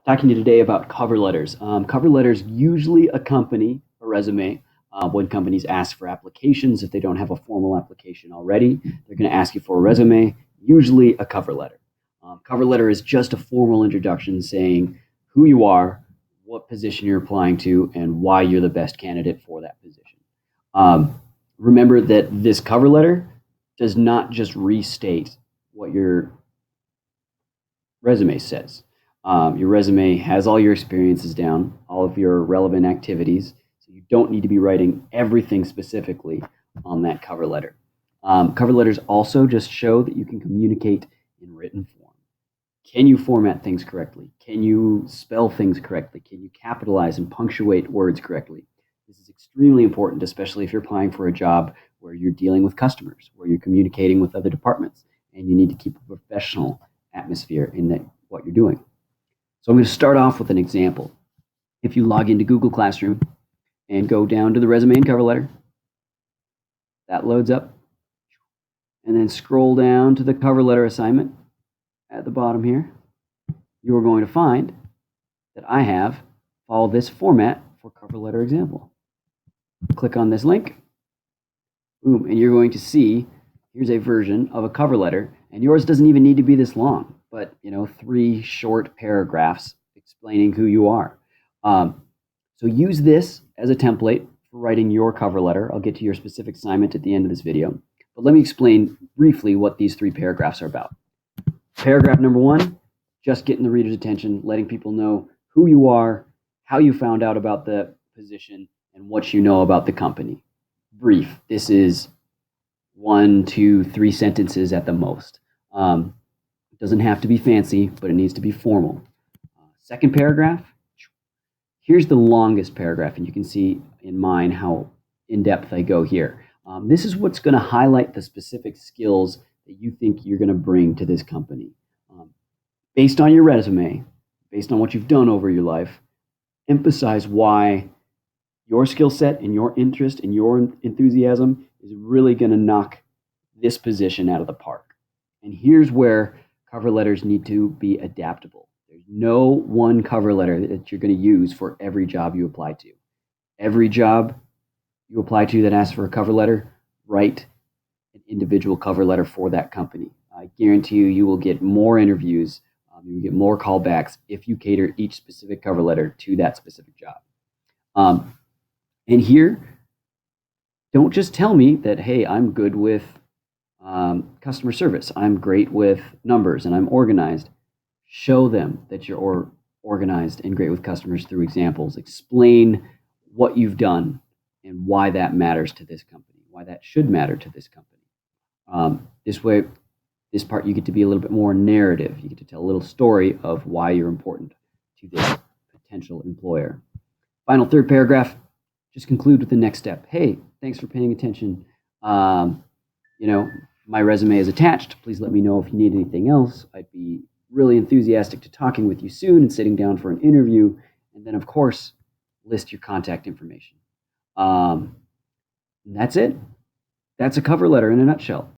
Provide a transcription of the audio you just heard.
Talking to you today about cover letters. Cover letters usually accompany a resume. When companies ask for applications, if they don't have a formal application already, they're going to ask you for a resume, usually a cover letter. Cover letter is just a formal introduction saying who you are, what position you're applying to, and why you're the best candidate for that position. Remember that this cover letter does not just restate what your resume says. Your resume has all your experiences down, all of your relevant activities, so you don't need to be writing everything specifically on that cover letter. Cover letters also just show that you can communicate in written form. Can you format things correctly? Can you spell things correctly? Can you capitalize and punctuate words correctly? This is extremely important, especially if you're applying for a job where you're dealing with customers, where you're communicating with other departments, and you need to keep a professional atmosphere in what you're doing. So I'm going to start off with an example. If you log into Google Classroom and go down to the resume and cover letter, that loads up. And then scroll down to the cover letter assignment at the bottom here. You're going to find that I have followed this format for cover letter example. Click on this link. Boom, and you're going to see here's a version of a cover letter, and yours doesn't even need to be this long, but 3 short paragraphs explaining who you are. So use this as a template for writing your cover letter. I'll get to your specific assignment at the end of this video, but let me explain briefly what these 3 paragraphs are about. Paragraph number 1, just getting the reader's attention, letting people know who you are, how you found out about the position, and what you know about the company. Brief. This is 1, 2, 3 sentences at the most. It doesn't have to be fancy, but it needs to be formal. Second paragraph, here's the longest paragraph, and you can see in mine how in-depth I go here. This is what's going to highlight the specific skills that you think you're going to bring to this company. Based on your resume, based on what you've done over your life, emphasize why your skill set and your interest and your enthusiasm is really going to knock this position out of the park. And here's where cover letters need to be adaptable. There's no one cover letter that you're going to use for every job you apply to. Every job you apply to that asks for a cover letter, write an individual cover letter for that company. I guarantee you will get more interviews, you will get more callbacks if you cater each specific cover letter to that specific job. And here, don't just tell me that, hey, I'm good with customer service. I'm great with numbers and I'm organized. Show them that you're organized and great with customers through examples. Explain what you've done and why that matters to this company, why that should matter to this company. This way, this part you get to be a little bit more narrative. You get to tell a little story of why you're important to this potential employer. Final third paragraph, just conclude with the next step. Hey, thanks for paying attention. My resume is attached. Please let me know if you need anything else. I'd be really enthusiastic to talking with you soon and sitting down for an interview. And then, of course, list your contact information. That's it. That's a cover letter in a nutshell.